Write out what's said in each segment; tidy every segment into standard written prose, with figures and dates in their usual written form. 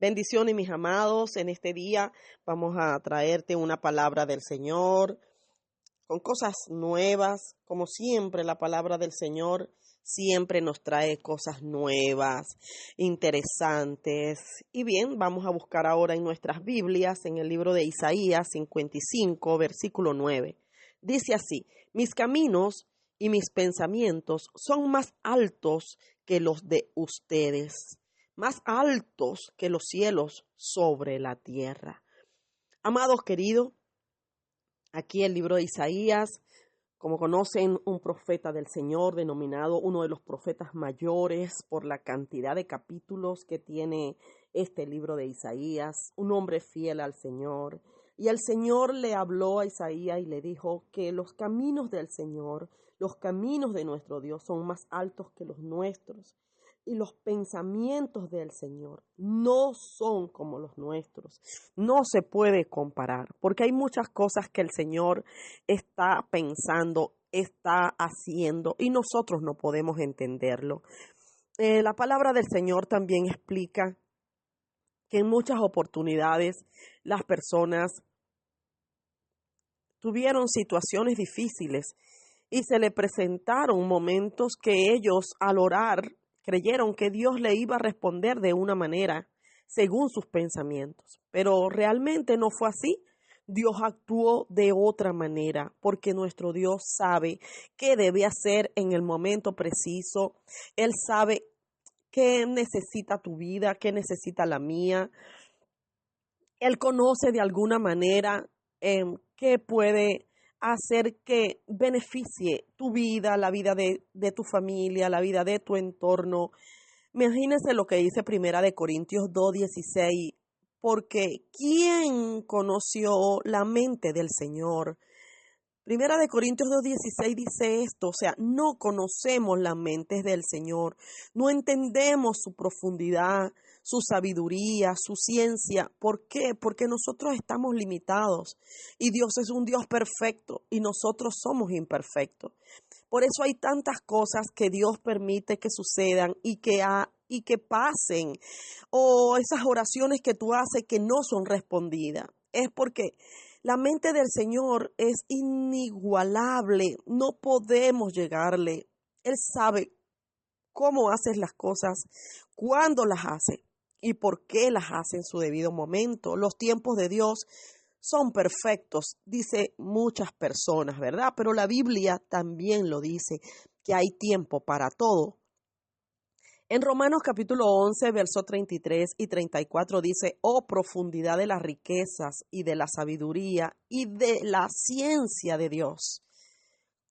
Bendiciones, mis amados. En este día vamos a traerte una palabra del Señor con cosas nuevas. Como siempre, la palabra del Señor siempre nos trae cosas nuevas, interesantes. Y bien, vamos a buscar ahora en nuestras Biblias, en el libro de Isaías 55, versículo 9. Dice así: mis caminos y mis pensamientos son más altos que los de ustedes, más altos que los cielos sobre la tierra. Amados queridos, aquí el libro de Isaías, como conocen, un profeta del Señor, denominado uno de los profetas mayores por la cantidad de capítulos que tiene este libro de Isaías, un hombre fiel al Señor. Y el Señor le habló a Isaías y le dijo que los caminos del Señor, los caminos de nuestro Dios son más altos que los nuestros. Y los pensamientos del Señor no son como los nuestros. No se puede comparar, porque hay muchas cosas que el Señor está pensando, está haciendo, y nosotros no podemos entenderlo. La palabra del Señor también explica que en muchas oportunidades las personas tuvieron situaciones difíciles y se le presentaron momentos que ellos, al orar, creyeron que Dios le iba a responder de una manera según sus pensamientos, pero realmente no fue así. Dios actuó de otra manera, porque nuestro Dios sabe qué debe hacer en el momento preciso. Él sabe qué necesita tu vida, qué necesita la mía. Él conoce de alguna manera qué puede hacer que beneficie tu vida, la vida de tu familia, la vida de tu entorno. Imagínense lo que dice Primera de Corintios 2:16, porque ¿quién conoció la mente del Señor? Primera de Corintios 2:16 dice esto, o sea, no conocemos las mentes del Señor, no entendemos su profundidad, su sabiduría, su ciencia. ¿Por qué? Porque nosotros estamos limitados y Dios es un Dios perfecto y nosotros somos imperfectos. Por eso hay tantas cosas que Dios permite que sucedan y que pasen, o esas oraciones que tú haces que no son respondidas. Es porque la mente del Señor es inigualable, no podemos llegarle. Él sabe cómo haces las cosas, cuándo las hace y por qué las hace en su debido momento. Los tiempos de Dios son perfectos, dice muchas personas, ¿verdad? Pero la Biblia también lo dice, que hay tiempo para todo. En Romanos capítulo 11, versos 33 y 34 dice: oh profundidad de las riquezas y de la sabiduría y de la ciencia de Dios.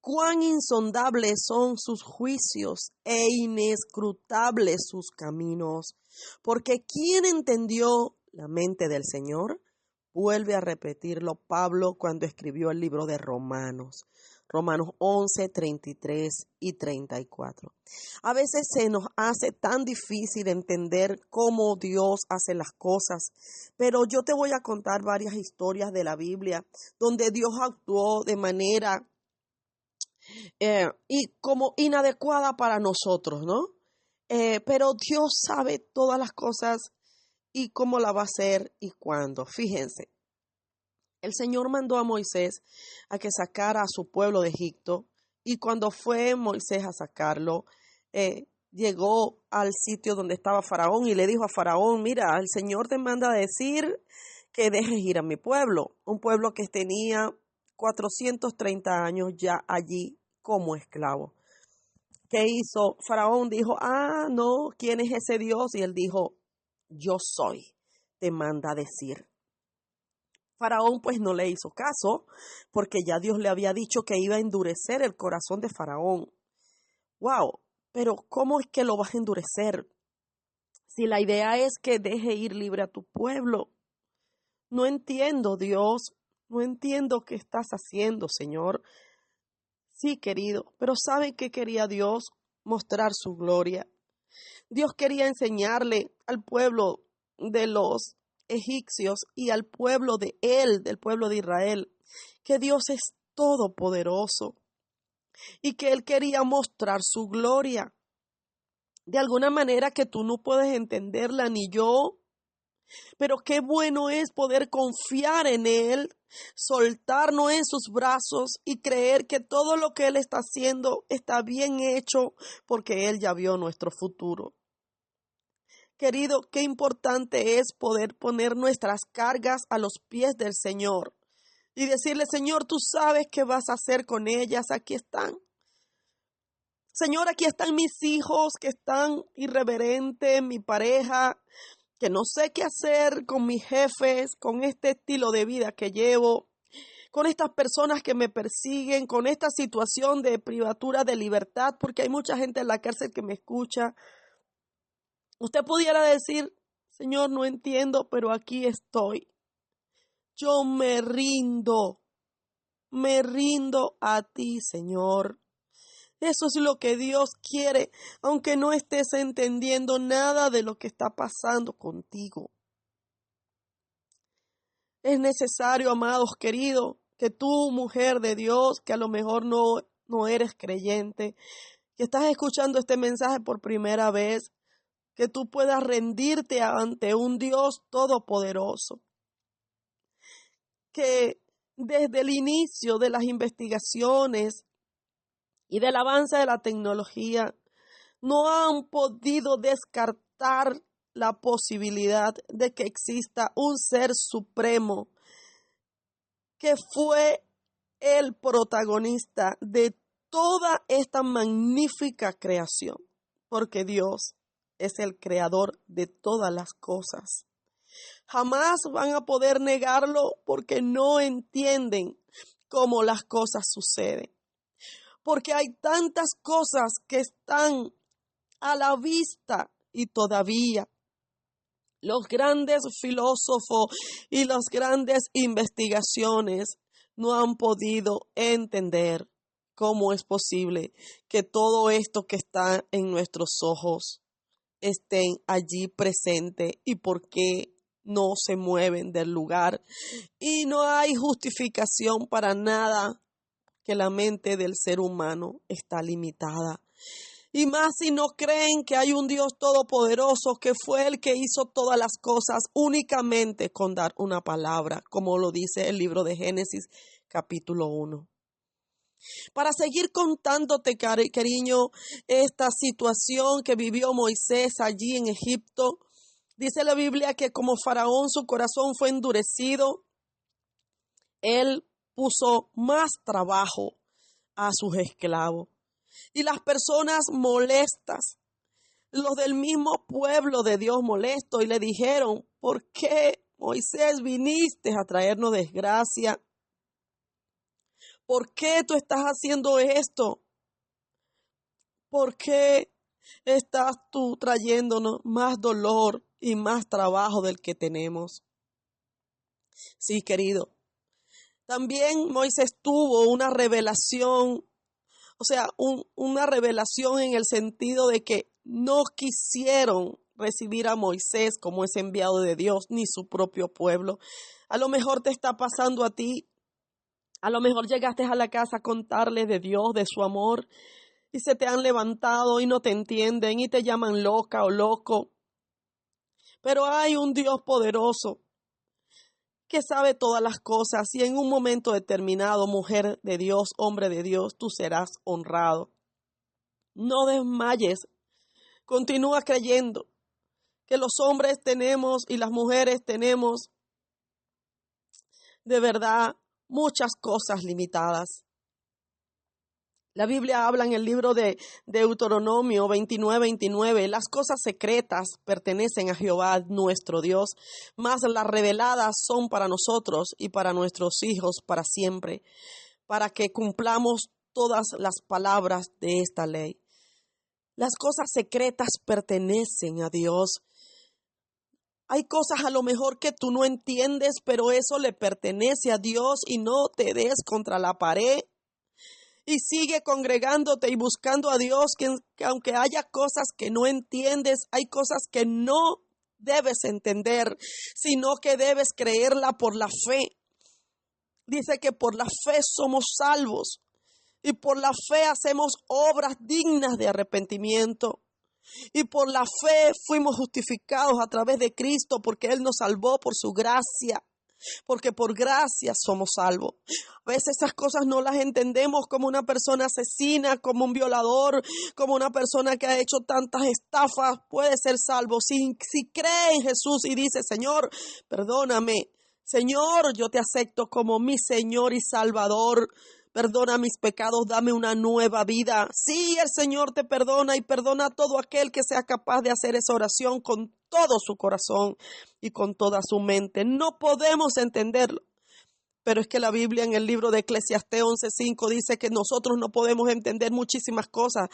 Cuán insondables son sus juicios e inescrutables sus caminos. Porque ¿quién entendió la mente del Señor? Vuelve a repetirlo Pablo cuando escribió el libro de Romanos. Romanos 11, 33 y 34. A veces se nos hace tan difícil entender cómo Dios hace las cosas, pero yo te voy a contar varias historias de la Biblia donde Dios actuó de manera y como inadecuada para nosotros, ¿no? Pero Dios sabe todas las cosas y cómo la va a hacer y cuándo. Fíjense, el Señor mandó a Moisés a que sacara a su pueblo de Egipto, y cuando fue Moisés a sacarlo, llegó al sitio donde estaba Faraón y le dijo a Faraón: mira, el Señor te manda a decir que dejes ir a mi pueblo, un pueblo que tenía 430 años ya allí como esclavo. ¿Qué hizo? Faraón dijo: no, ¿quién es ese Dios? Y él dijo: yo soy, te manda a decir. Faraón pues no le hizo caso, porque ya Dios le había dicho que iba a endurecer el corazón de Faraón. Wow, pero ¿cómo es que lo vas a endurecer? Si la idea es que deje ir libre a tu pueblo. No entiendo, Dios, no entiendo qué estás haciendo, Señor. Sí, querido, pero ¿saben qué quería Dios? Mostrar su gloria. Dios quería enseñarle al pueblo de los egipcios y al pueblo de él, del pueblo de Israel, que Dios es todopoderoso y que él quería mostrar su gloria de alguna manera que tú no puedes entenderla ni yo. Pero qué bueno es poder confiar en Él, soltarnos en sus brazos y creer que todo lo que Él está haciendo está bien hecho porque Él ya vio nuestro futuro. Querido, qué importante es poder poner nuestras cargas a los pies del Señor y decirle, Señor, tú sabes qué vas a hacer con ellas, aquí están. Señor, aquí están mis hijos que están irreverentes, mi pareja, que no sé qué hacer con mis jefes, con este estilo de vida que llevo, con estas personas que me persiguen, con esta situación de privatura de libertad, porque hay mucha gente en la cárcel que me escucha. Usted pudiera decir, Señor, no entiendo, pero aquí estoy. Yo me rindo a ti, Señor. Eso es lo que Dios quiere, aunque no estés entendiendo nada de lo que está pasando contigo. Es necesario, amados queridos, que tú, mujer de Dios, que a lo mejor no eres creyente, que estás escuchando este mensaje por primera vez, que tú puedas rendirte ante un Dios todopoderoso, que desde el inicio de las investigaciones y del avance de la tecnología, no han podido descartar la posibilidad de que exista un ser supremo que fue el protagonista de toda esta magnífica creación, porque Dios es el creador de todas las cosas. Jamás van a poder negarlo porque no entienden cómo las cosas suceden. Porque hay tantas cosas que están a la vista y todavía los grandes filósofos y las grandes investigaciones no han podido entender cómo es posible que todo esto que está en nuestros ojos estén allí presente y por qué no se mueven del lugar. Y no hay justificación para nada, que la mente del ser humano está limitada. Y más si no creen que hay un Dios todopoderoso que fue el que hizo todas las cosas únicamente con dar una palabra, como lo dice el libro de Génesis capítulo 1. Para seguir contándote, cariño, esta situación que vivió Moisés allí en Egipto, dice la Biblia que como Faraón su corazón fue endurecido, él puso más trabajo a sus esclavos. Y las personas molestas, los del mismo pueblo de Dios molesto, y le dijeron, ¿por qué, Moisés, viniste a traernos desgracia? ¿Por qué tú estás haciendo esto? ¿Por qué estás tú trayéndonos más dolor y más trabajo del que tenemos? Sí, querido. También Moisés tuvo una revelación, o sea, una revelación en el sentido de que no quisieron recibir a Moisés como ese enviado de Dios, ni su propio pueblo. A lo mejor te está pasando a ti. A lo mejor llegaste a la casa a contarles de Dios, de su amor, y se te han levantado y no te entienden y te llaman loca o loco. Pero hay un Dios poderoso que sabe todas las cosas y en un momento determinado, mujer de Dios, hombre de Dios, tú serás honrado. No desmayes, continúa creyendo que los hombres tenemos y las mujeres tenemos de verdad muchas cosas limitadas. La Biblia habla en el libro de Deuteronomio 29:29, las cosas secretas pertenecen a Jehová nuestro Dios, mas las reveladas son para nosotros y para nuestros hijos para siempre, para que cumplamos todas las palabras de esta ley. Las cosas secretas pertenecen a Dios. Hay cosas a lo mejor que tú no entiendes, pero eso le pertenece a Dios y no te des contra la pared. Y sigue congregándote y buscando a Dios, que aunque haya cosas que no entiendes, hay cosas que no debes entender, sino que debes creerla por la fe. Dice que por la fe somos salvos y por la fe hacemos obras dignas de arrepentimiento. Y por la fe fuimos justificados a través de Cristo, porque Él nos salvó por su gracia. Porque por gracia somos salvos. A veces esas cosas no las entendemos, como una persona asesina, como un violador, como una persona que ha hecho tantas estafas puede ser salvo. Si cree en Jesús y dice: Señor, perdóname. Señor, yo te acepto como mi Señor y Salvador. Perdona mis pecados, dame una nueva vida. Sí, el Señor te perdona, y perdona a todo aquel que sea capaz de hacer esa oración con todo su corazón y con toda su mente. No podemos entenderlo, pero es que la Biblia en el libro de Eclesiastés 11:5 dice que nosotros no podemos entender muchísimas cosas.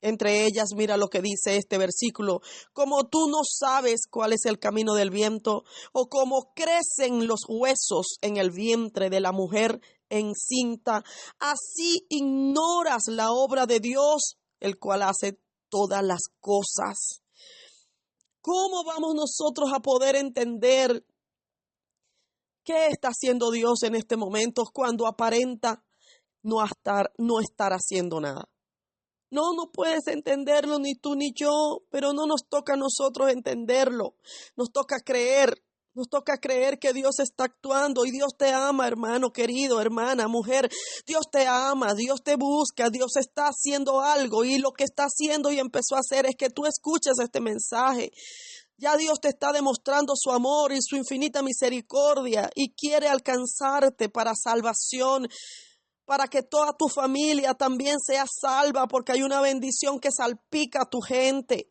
Entre ellas, mira lo que dice este versículo: como tú no sabes cuál es el camino del viento, o cómo crecen los huesos en el vientre de la mujer encinta, así ignoras la obra de Dios, el cual hace todas las cosas. ¿Cómo vamos nosotros a poder entender qué está haciendo Dios en este momento cuando aparenta no estar haciendo nada? No puedes entenderlo ni tú ni yo, pero no nos toca a nosotros entenderlo. Nos toca creer que Dios está actuando, y Dios te ama, hermano querido, hermana, mujer. Dios te ama, Dios te busca, Dios está haciendo algo, y lo que está haciendo y empezó a hacer es que tú escuches este mensaje. Ya Dios te está demostrando su amor y su infinita misericordia, y quiere alcanzarte para salvación, para que toda tu familia también sea salva, porque hay una bendición que salpica a tu gente.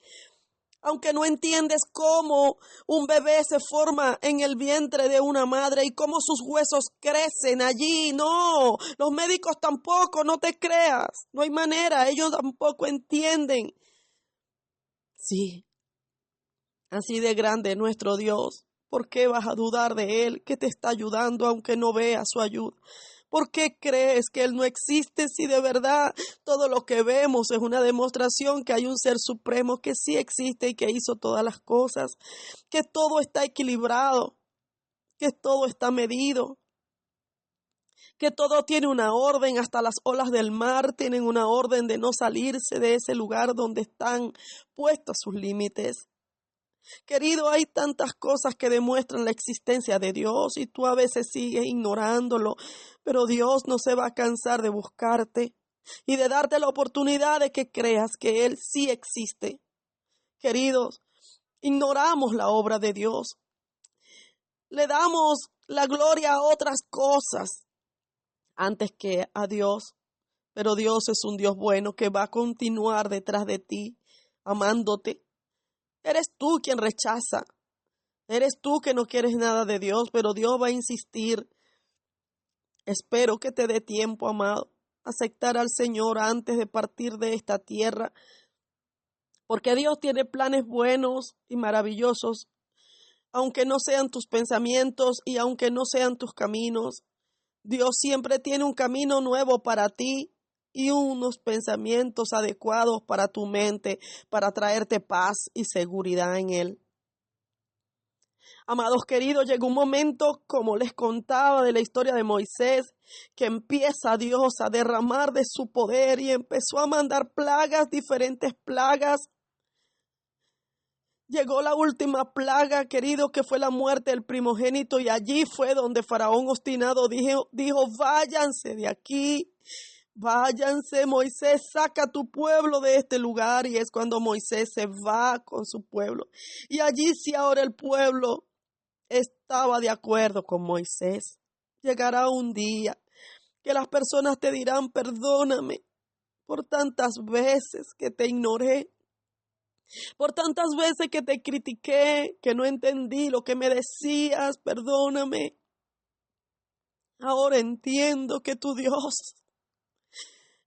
Aunque no entiendes cómo un bebé se forma en el vientre de una madre y cómo sus huesos crecen allí, no, los médicos tampoco, no te creas, no hay manera, ellos tampoco entienden. Sí, así de grande es nuestro Dios. ¿Por qué vas a dudar de Él, que te está ayudando aunque no veas su ayuda? ¿Por qué crees que Él no existe si de verdad todo lo que vemos es una demostración que hay un ser supremo que sí existe y que hizo todas las cosas, que todo está equilibrado, que todo está medido, que todo tiene una orden? Hasta las olas del mar tienen una orden de no salirse de ese lugar donde están puestos sus límites. Querido, hay tantas cosas que demuestran la existencia de Dios y tú a veces sigues ignorándolo, pero Dios no se va a cansar de buscarte y de darte la oportunidad de que creas que Él sí existe. Queridos, ignoramos la obra de Dios, le damos la gloria a otras cosas antes que a Dios, pero Dios es un Dios bueno que va a continuar detrás de ti, amándote. Eres tú quien rechaza. Eres tú que no quieres nada de Dios, pero Dios va a insistir. Espero que te dé tiempo, amado, aceptar al Señor antes de partir de esta tierra, porque Dios tiene planes buenos y maravillosos, aunque no sean tus pensamientos y aunque no sean tus caminos. Dios siempre tiene un camino nuevo para ti y unos pensamientos adecuados para tu mente, para traerte paz y seguridad en Él. Amados queridos, llegó un momento, como les contaba de la historia de Moisés, que empieza Dios a derramar de su poder y empezó a mandar plagas, diferentes plagas. Llegó la última plaga, querido, que fue la muerte del primogénito, y allí fue donde Faraón obstinado dijo: váyanse de aquí, váyanse, Moisés, saca a tu pueblo de este lugar. Y es cuando Moisés se va con su pueblo. Y allí sí ahora el pueblo estaba de acuerdo con Moisés. Llegará un día que las personas te dirán: perdóname por tantas veces que te ignoré, por tantas veces que te critiqué, que no entendí lo que me decías, perdóname. Ahora entiendo que tu Dios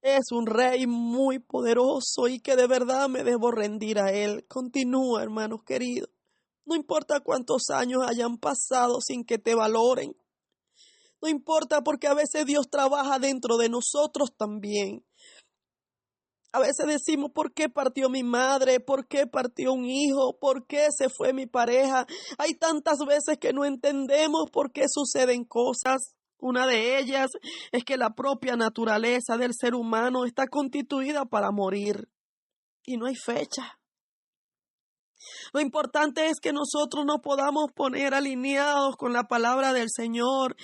es un rey muy poderoso y que de verdad me debo rendir a Él. Continúa, hermanos queridos. No importa cuántos años hayan pasado sin que te valoren. No importa, porque a veces Dios trabaja dentro de nosotros también. A veces decimos: ¿por qué partió mi madre? ¿Por qué partió un hijo? ¿Por qué se fue mi pareja? Hay tantas veces que no entendemos por qué suceden cosas. Una de ellas es que la propia naturaleza del ser humano está constituida para morir y no hay fecha. Lo importante es que nosotros nos podamos poner alineados con la palabra del Señor,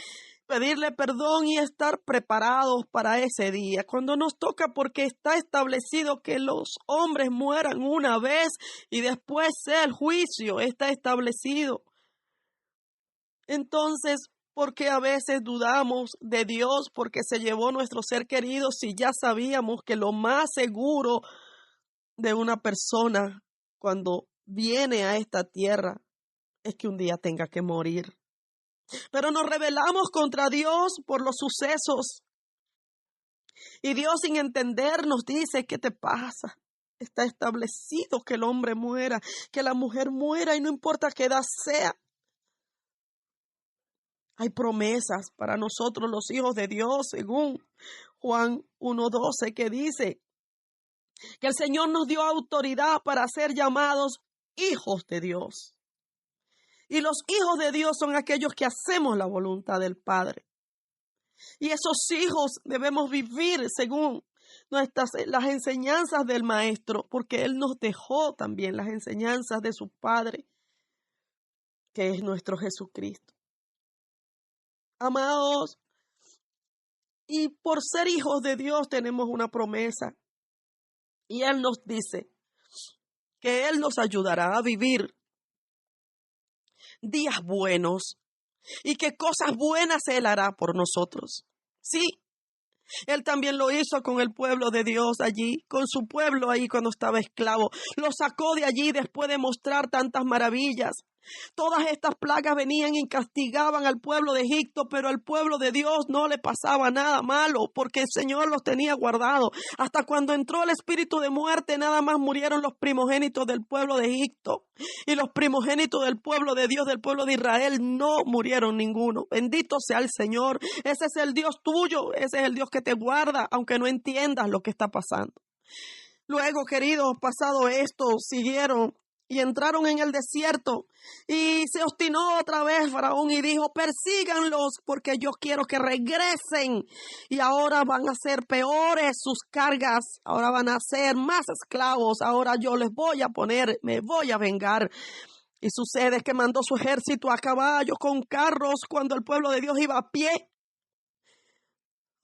pedirle perdón y estar preparados para ese día, cuando nos toca, porque está establecido que los hombres mueran una vez y después sea el juicio, está establecido. Entonces, ¿por qué a veces dudamos de Dios porque se llevó nuestro ser querido si ya sabíamos que lo más seguro de una persona cuando viene a esta tierra es que un día tenga que morir? Pero nos rebelamos contra Dios por los sucesos. Y Dios, sin entender, nos dice: ¿qué te pasa? Está establecido que el hombre muera, que la mujer muera, y no importa qué edad sea. Hay promesas para nosotros los hijos de Dios, según Juan 1:12, que dice que el Señor nos dio autoridad para ser llamados hijos de Dios. Y los hijos de Dios son aquellos que hacemos la voluntad del Padre. Y esos hijos debemos vivir según las enseñanzas del Maestro, porque Él nos dejó también las enseñanzas de su Padre, que es nuestro Jesucristo. Amados, y por ser hijos de Dios tenemos una promesa. Y Él nos dice que Él nos ayudará a vivir días buenos y que cosas buenas Él hará por nosotros. Sí, Él también lo hizo con el pueblo de Dios allí, con su pueblo ahí cuando estaba esclavo. Lo sacó de allí después de mostrar tantas maravillas. Todas estas plagas venían y castigaban al pueblo de Egipto, pero al pueblo de Dios no le pasaba nada malo, porque el Señor los tenía guardados. Hasta cuando entró el espíritu de muerte, nada más murieron los primogénitos del pueblo de Egipto. Y los primogénitos del pueblo de Dios, del pueblo de Israel, no murieron ninguno. Bendito sea el Señor. Ese es el Dios tuyo, ese es el Dios que te guarda, aunque no entiendas lo que está pasando. Luego, queridos, pasado esto, siguieron y entraron en el desierto, y se obstinó otra vez Faraón y dijo: persíganlos, porque yo quiero que regresen. Y ahora van a ser peores sus cargas, ahora van a ser más esclavos, ahora yo les voy a poner, me voy a vengar. Y sucede que mandó su ejército a caballo con carros cuando el pueblo de Dios iba a pie.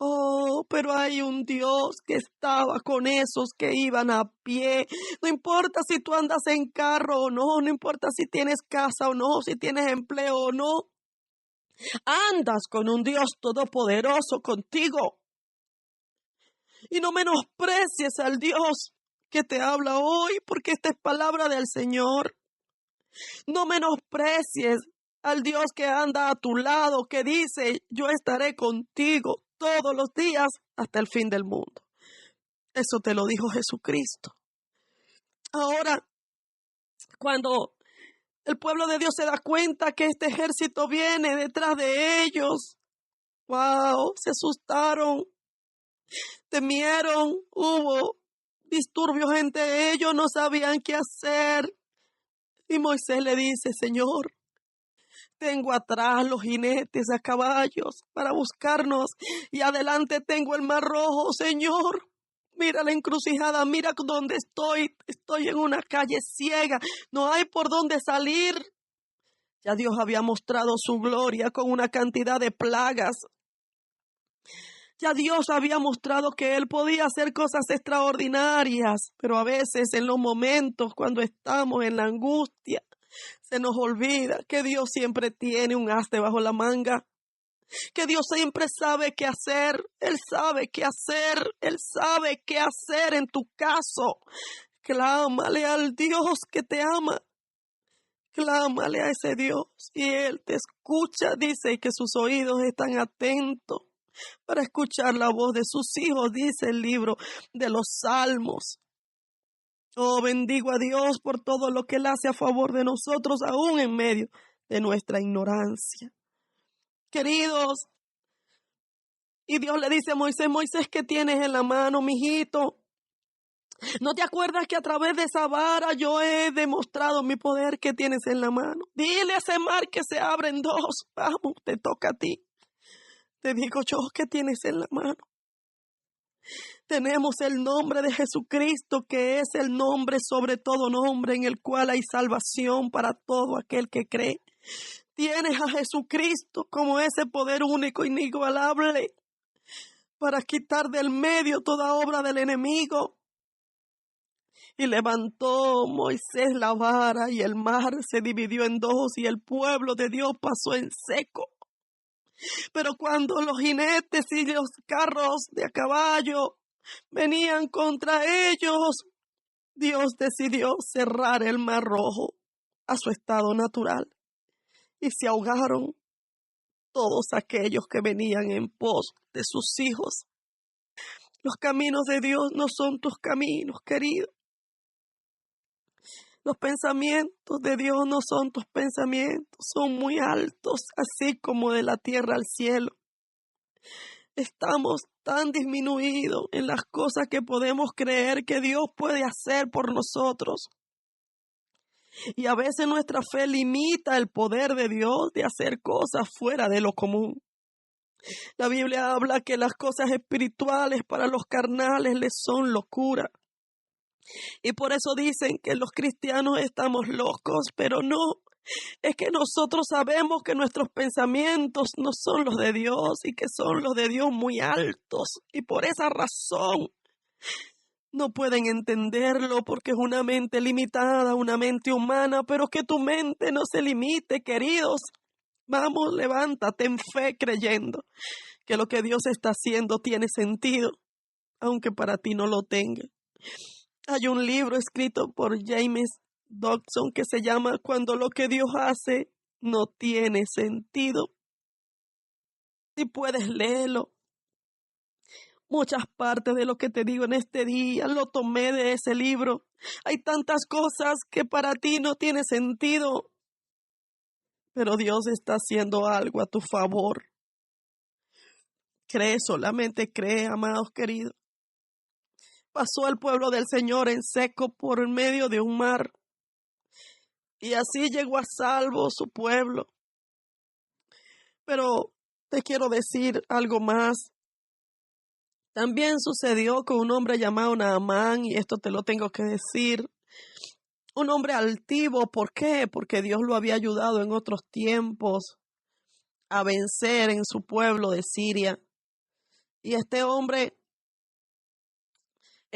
Oh, pero hay un Dios que estaba con esos que iban a pie. No importa si tú andas en carro o no, no importa si tienes casa o no, si tienes empleo o no. Andas con un Dios todopoderoso contigo. Y no menosprecies al Dios que te habla hoy, porque esta es palabra del Señor. No menosprecies al Dios que anda a tu lado, que dice: yo estaré contigo todos los días hasta el fin del mundo. Eso te lo dijo Jesucristo. Ahora, cuando el pueblo de Dios se da cuenta que este ejército viene detrás de ellos, wow, se asustaron, temieron, hubo disturbios entre ellos, no sabían qué hacer. Y Moisés le dice: Señor, tengo atrás los jinetes a caballos para buscarnos, y adelante tengo el mar rojo. Señor, mira la encrucijada, mira dónde estoy. Estoy en una calle ciega, no hay por dónde salir. Ya Dios había mostrado su gloria con una cantidad de plagas. Ya Dios había mostrado que Él podía hacer cosas extraordinarias, pero a veces en los momentos cuando estamos en la angustia, se nos olvida que Dios siempre tiene un as debajo la manga, que Dios siempre sabe qué hacer. Él sabe qué hacer, Él sabe qué hacer en tu caso. Clámale al Dios que te ama, clámale a ese Dios y Él te escucha. Dice que sus oídos están atentos para escuchar la voz de sus hijos, dice el libro de los Salmos. Oh, bendigo a Dios por todo lo que Él hace a favor de nosotros, aún en medio de nuestra ignorancia. Queridos, y Dios le dice a Moisés: Moisés, ¿qué tienes en la mano, mijito? ¿No te acuerdas que a través de esa vara yo he demostrado mi poder? ¿Qué tienes en la mano? Dile a ese mar que se abre en dos. Vamos, te toca a ti. Te digo yo: ¿qué tienes en la mano? Tenemos el nombre de Jesucristo, que es el nombre sobre todo nombre, en el cual hay salvación para todo aquel que cree. Tienes a Jesucristo como ese poder único, inigualable, para quitar del medio toda obra del enemigo. Y levantó Moisés la vara, y el mar se dividió en dos, y el pueblo de Dios pasó en seco. Pero cuando los jinetes y los carros de a caballo venían contra ellos, Dios decidió cerrar el mar Rojo a su estado natural, y se ahogaron todos aquellos que venían en pos de sus hijos. Los caminos de Dios no son tus caminos, querido. Los pensamientos de Dios no son tus pensamientos, son muy altos, así como de la tierra al cielo. Estamos tan disminuidos en las cosas que podemos creer que Dios puede hacer por nosotros. Y a veces nuestra fe limita el poder de Dios de hacer cosas fuera de lo común. La Biblia habla que las cosas espirituales para los carnales les son locura. Y por eso dicen que los cristianos estamos locos, pero no. Es que nosotros sabemos que nuestros pensamientos no son los de Dios y que son los de Dios muy altos. Y por esa razón no pueden entenderlo, porque es una mente limitada, una mente humana, pero que tu mente no se limite, queridos. Vamos, levántate en fe creyendo que lo que Dios está haciendo tiene sentido, aunque para ti no lo tenga. Hay un libro escrito por James Dobson que se llama Cuando lo que Dios hace no tiene sentido. Si puedes leerlo. Muchas partes de lo que te digo en este día lo tomé de ese libro. Hay tantas cosas que para ti no tiene sentido, pero Dios está haciendo algo a tu favor. Cree, solamente cree, amados queridos. Pasó el pueblo del Señor en seco por medio de un mar, y así llegó a salvo su pueblo. Pero te quiero decir algo más. También sucedió con un hombre llamado Naamán, y esto te lo tengo que decir. Un hombre altivo, ¿por qué? Porque Dios lo había ayudado en otros tiempos a vencer en su pueblo de Siria. Y este hombre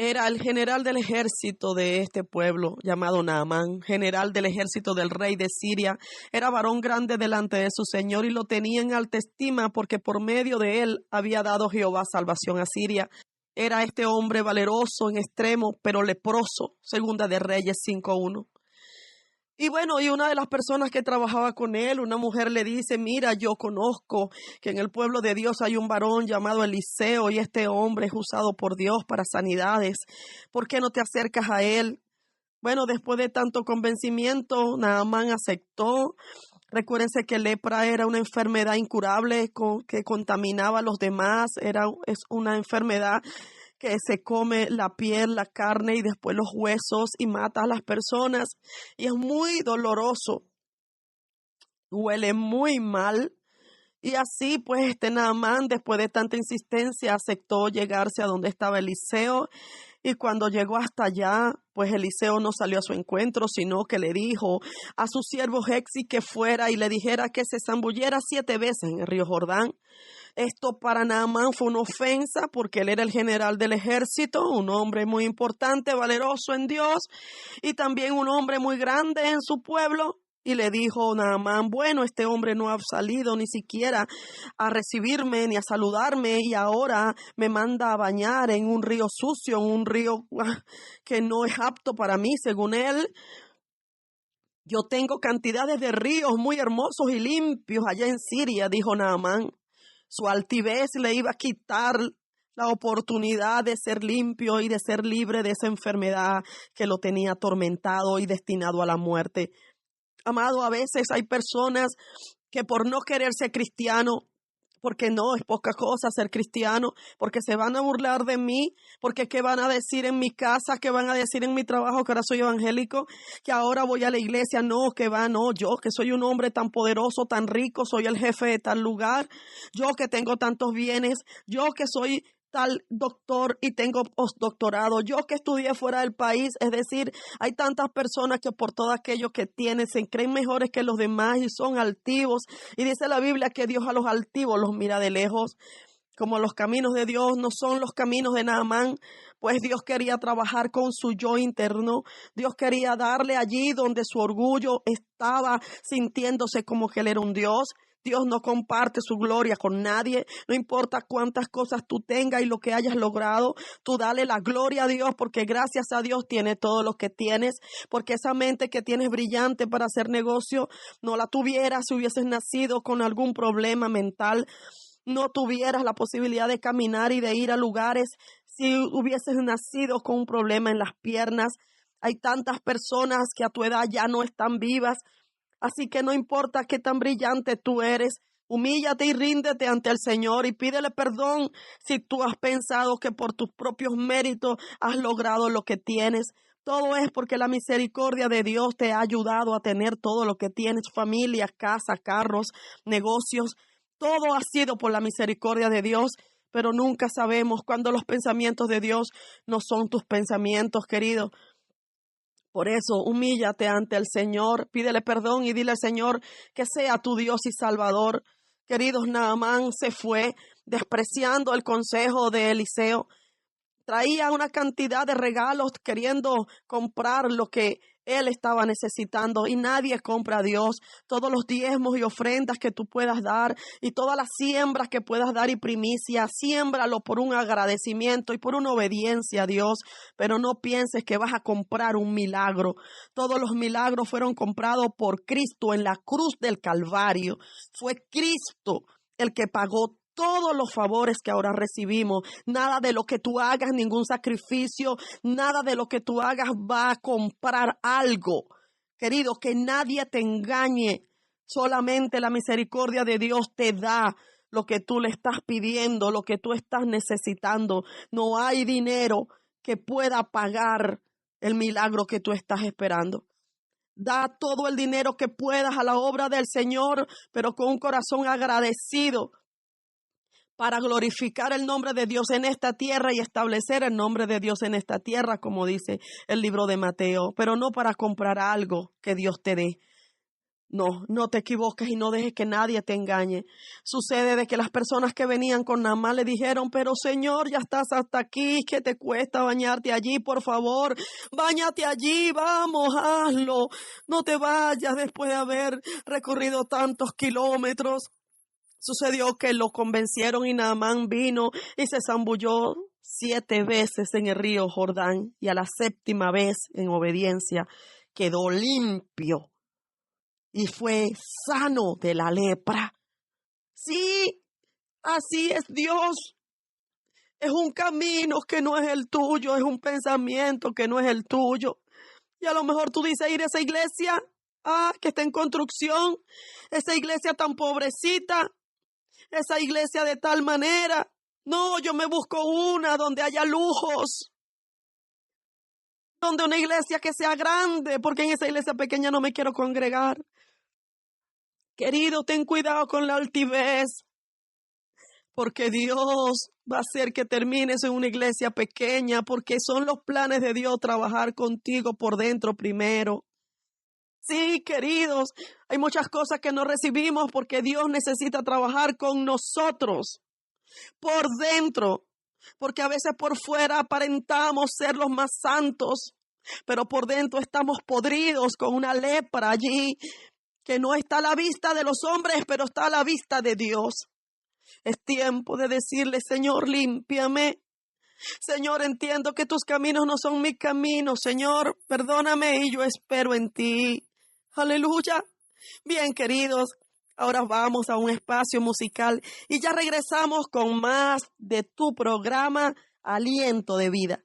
era el general del ejército de este pueblo, llamado Naamán, general del ejército del rey de Siria. Era varón grande delante de su señor, y lo tenía en alta estima, porque por medio de él había dado Jehová salvación a Siria. Era este hombre valeroso en extremo, pero leproso. Segunda de Reyes 5:1. Y bueno, y una de las personas que trabajaba con él, una mujer, le dice: mira, yo conozco que en el pueblo de Dios hay un varón llamado Eliseo, y este hombre es usado por Dios para sanidades. ¿Por qué no te acercas a él? Bueno, después de tanto convencimiento, Naamán aceptó. Recuérdense que lepra era una enfermedad incurable que contaminaba a los demás. Es una enfermedad que se come la piel, la carne y después los huesos, y mata a las personas. Y es muy doloroso. Huele muy mal. Y así pues Naamán, después de tanta insistencia, aceptó llegarse a donde estaba Eliseo. Y cuando llegó hasta allá, pues Eliseo no salió a su encuentro, sino que le dijo a su siervo Gexi que fuera y le dijera que se zambulliera 7 veces en el río Jordán. Esto para Naamán fue una ofensa, porque él era el general del ejército, un hombre muy importante, valeroso en Dios, y también un hombre muy grande en su pueblo. Y le dijo Naamán: bueno, este hombre no ha salido ni siquiera a recibirme ni a saludarme, y ahora me manda a bañar en un río sucio, en un río que no es apto para mí, según él. Yo tengo cantidades de ríos muy hermosos y limpios allá en Siria, dijo Naamán. Su altivez le iba a quitar la oportunidad de ser limpio y de ser libre de esa enfermedad que lo tenía atormentado y destinado a la muerte. Amado, a veces hay personas que por no querer ser cristiano, porque no es poca cosa ser cristiano, porque se van a burlar de mí, porque qué van a decir en mi casa, qué van a decir en mi trabajo, que ahora soy evangélico, que ahora voy a la iglesia, no, que va, no, yo que soy un hombre tan poderoso, tan rico, soy el jefe de tal lugar, yo que tengo tantos bienes, yo que soy tal doctor y tengo postdoctorado, yo que estudié fuera del país, es decir, hay tantas personas que por todo aquello que tienen se creen mejores que los demás y son altivos, y dice la Biblia que Dios a los altivos los mira de lejos. Como los caminos de Dios no son los caminos de Naamán, pues Dios quería trabajar con su yo interno. Dios quería darle allí donde su orgullo estaba sintiéndose como que él era un Dios. Dios no comparte su gloria con nadie. No importa cuántas cosas tú tengas y lo que hayas logrado, tú dale la gloria a Dios, porque gracias a Dios tienes todo lo que tienes, porque esa mente que tienes brillante para hacer negocio no la tuvieras si hubieses nacido con algún problema mental. No tuvieras la posibilidad de caminar y de ir a lugares si hubieses nacido con un problema en las piernas. Hay tantas personas que a tu edad ya no están vivas, así que no importa qué tan brillante tú eres, humíllate y ríndete ante el Señor y pídele perdón si tú has pensado que por tus propios méritos has logrado lo que tienes. Todo es porque la misericordia de Dios te ha ayudado a tener todo lo que tienes: familia, casa, carros, negocios. Todo ha sido por la misericordia de Dios, pero nunca sabemos cuándo los pensamientos de Dios no son tus pensamientos, querido. Por eso, humíllate ante el Señor, pídele perdón y dile al Señor que sea tu Dios y Salvador. Queridos, Naamán se fue despreciando el consejo de Eliseo. Traía una cantidad de regalos queriendo comprar lo que él estaba necesitando, y nadie compra a Dios. Todos los diezmos y ofrendas que tú puedas dar y todas las siembras que puedas dar y primicia, siémbralo por un agradecimiento y por una obediencia a Dios, pero no pienses que vas a comprar un milagro. Todos los milagros fueron comprados por Cristo en la cruz del Calvario. Fue Cristo el que pagó todos los favores que ahora recibimos. Nada de lo que tú hagas, ningún sacrificio, nada de lo que tú hagas va a comprar algo. Querido, que nadie te engañe. Solamente la misericordia de Dios te da lo que tú le estás pidiendo, lo que tú estás necesitando. No hay dinero que pueda pagar el milagro que tú estás esperando. Da todo el dinero que puedas a la obra del Señor, pero con un corazón agradecido, para glorificar el nombre de Dios en esta tierra y establecer el nombre de Dios en esta tierra, como dice el libro de Mateo, pero no para comprar algo que Dios te dé. No, no te equivoques y no dejes que nadie te engañe. Sucede de que las personas que venían con Naamán le dijeron: pero Señor, ya estás hasta aquí, ¿qué te cuesta bañarte allí? Por favor, báñate allí, vamos, hazlo. No te vayas después de haber recorrido tantos kilómetros. Sucedió que lo convencieron y Naamán vino y se zambulló 7 veces en el río Jordán, y a la 7ª vez, en obediencia, quedó limpio y fue sano de la lepra. Sí, así es Dios. Es un camino que no es el tuyo, es un pensamiento que no es el tuyo. Y a lo mejor tú dices: ir a esa iglesia, que está en construcción, esa iglesia tan pobrecita, esa iglesia de tal manera. No, yo me busco una donde haya lujos, donde una iglesia que sea grande, porque en esa iglesia pequeña no me quiero congregar. Querido, ten cuidado con la altivez, porque Dios va a hacer que termines en una iglesia pequeña, porque son los planes de Dios trabajar contigo por dentro primero. Sí, queridos, hay muchas cosas que no recibimos porque Dios necesita trabajar con nosotros por dentro, porque a veces por fuera aparentamos ser los más santos, pero por dentro estamos podridos con una lepra allí que no está a la vista de los hombres, pero está a la vista de Dios. Es tiempo de decirle: Señor, límpiame. Señor, entiendo que tus caminos no son mis caminos. Señor, perdóname y yo espero en ti. Aleluya. Bien, queridos, ahora vamos a un espacio musical y ya regresamos con más de tu programa Aliento de Vida.